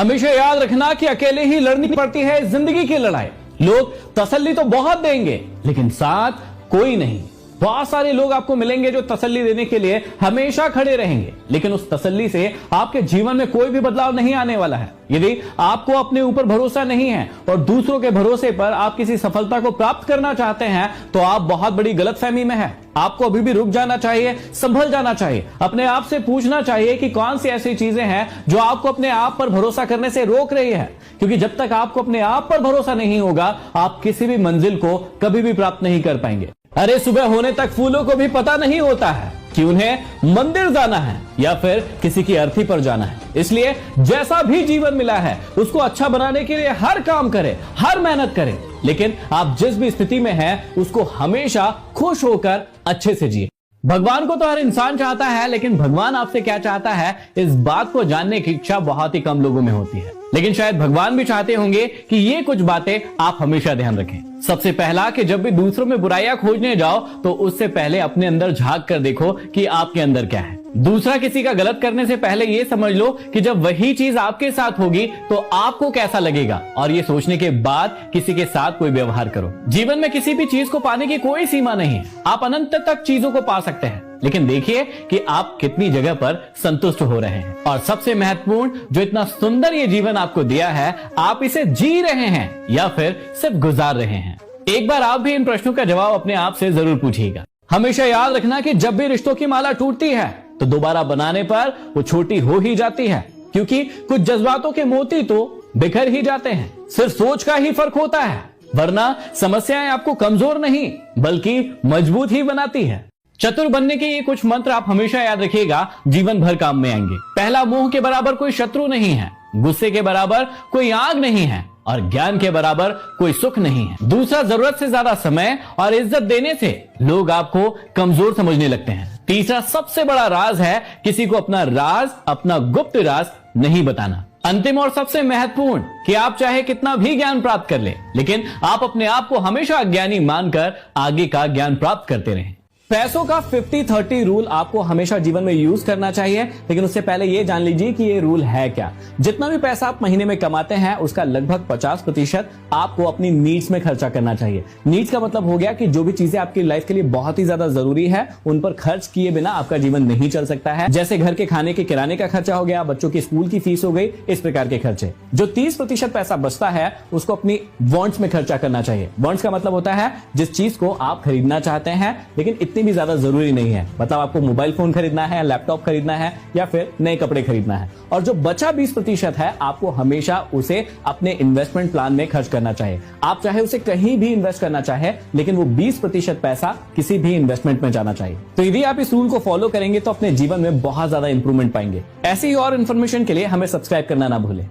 हमेशा याद रखना कि अकेले ही लड़नी पड़ती है जिंदगी की लड़ाई। लोग तसल्ली तो बहुत देंगे लेकिन साथ कोई नहीं। बहुत सारे लोग आपको मिलेंगे जो तसल्ली देने के लिए हमेशा खड़े रहेंगे, लेकिन उस तसल्ली से आपके जीवन में कोई भी बदलाव नहीं आने वाला है। यदि आपको अपने ऊपर भरोसा नहीं है और दूसरों के भरोसे पर आप किसी सफलता को प्राप्त करना चाहते हैं तो आप बहुत बड़ी गलतफहमी में हैं। आपको अभी भी रुक जाना चाहिए, संभल जाना चाहिए, अपने आप से पूछना चाहिए कि कौन सी ऐसी चीजें हैं जो आपको अपने आप पर भरोसा करने से रोक रही है। क्योंकि जब तक आपको अपने आप पर भरोसा नहीं होगा, आप किसी भी मंजिल को कभी भी प्राप्त नहीं कर पाएंगे। अरे सुबह होने तक फूलों को भी पता नहीं होता है कि उन्हें मंदिर जाना है या फिर किसी की अर्थी पर जाना है। इसलिए जैसा भी जीवन मिला है उसको अच्छा बनाने के लिए हर काम करें, हर मेहनत करें, लेकिन आप जिस भी स्थिति में हैं उसको हमेशा खुश होकर अच्छे से जिए। भगवान को तो हर इंसान चाहता है, लेकिन भगवान आपसे क्या चाहता है इस बात को जानने की इच्छा बहुत ही कम लोगों में होती है। लेकिन शायद भगवान भी चाहते होंगे कि ये कुछ बातें आप हमेशा ध्यान रखें। सबसे पहला कि जब भी दूसरों में बुराइयां खोजने जाओ तो उससे पहले अपने अंदर झांक कर देखो कि आपके अंदर क्या है। दूसरा किसी का गलत करने से पहले ये समझ लो कि जब वही चीज आपके साथ होगी तो आपको कैसा लगेगा, और ये सोचने के बाद किसी के साथ कोई व्यवहार करो। जीवन में किसी भी चीज को पाने की कोई सीमा नहीं है। आप अनंत तक चीजों को पा सकते हैं, लेकिन देखिए कि आप कितनी जगह पर संतुष्ट हो रहे हैं। और सबसे महत्वपूर्ण, जो इतना सुंदर ये जीवन आपको दिया है, आप इसे जी रहे हैं या फिर सिर्फ गुजार रहे हैं। एक बार आप भी इन प्रश्नों का जवाब अपने आप से जरूर पूछिएगा। हमेशा याद रखना कि जब भी रिश्तों की माला टूटती है तो दोबारा बनाने पर वो छोटी हो ही जाती है, क्योंकि कुछ जज्बातों के मोती तो बिखर ही जाते हैं। सिर्फ सोच का ही फर्क होता है, वरना समस्याएं आपको कमजोर नहीं बल्कि मजबूत ही बनाती है। चतुर बनने के ये कुछ मंत्र आप हमेशा याद रखिएगा, जीवन भर काम में आएंगे। पहला, मोह के बराबर कोई शत्रु नहीं है, गुस्से के बराबर कोई आग नहीं है और ज्ञान के बराबर कोई सुख नहीं है। दूसरा, जरूरत से ज्यादा समय और इज्जत देने से लोग आपको कमजोर समझने लगते हैं। तीसरा, सबसे बड़ा राज है किसी को अपना राज, अपना गुप्त राज नहीं बताना। अंतिम और सबसे महत्वपूर्ण कि आप चाहे कितना भी ज्ञान प्राप्त कर ले, लेकिन आप अपने आप को हमेशा अज्ञानी मानकर आगे का ज्ञान प्राप्त करते रहें। पैसों का 50-30 रूल आपको हमेशा जीवन में यूज करना चाहिए, लेकिन उससे पहले ये जान लीजिए कि ये रूल है क्या। जितना भी पैसा आप महीने में कमाते हैं उसका लगभग 50% आपको अपनी नीड्स में खर्चा करना चाहिए। नीड्स का मतलब हो गया कि जो भी चीजें आपकी लाइफ के लिए बहुत ही ज्यादा जरूरी है उन पर खर्च किए बिना आपका जीवन नहीं चल सकता है। जैसे घर के खाने के किराने का खर्चा हो गया, बच्चों की स्कूल की फीस हो गई, इस प्रकार के खर्चे। जो 30% पैसा बचता है उसको अपनी वॉन्ट्स में खर्चा करना चाहिए। वॉन्ट्स का मतलब होता है जिस चीज को आप खरीदना चाहते हैं लेकिन इतनी भी ज्यादा जरूरी नहीं है। मतलब आपको मोबाइल फोन खरीदना है, लैपटॉप खरीदना है या फिर नए कपड़े खरीदना है। और जो बचा 20% है आपको हमेशा उसे अपने इन्वेस्टमेंट प्लान में खर्च करना चाहिए। आप चाहे उसे कहीं भी इन्वेस्ट करना चाहे, लेकिन वो 20% पैसा किसी भी इन्वेस्टमेंट में जाना चाहिए। तो यदि आप इस रूल को फॉलो करेंगे तो अपने जीवन में बहुत ज्यादा इंप्रूवमेंट पाएंगे। ऐसी ही और इन्फॉर्मेशन के लिए हमें सब्सक्राइब करना ना भूलें।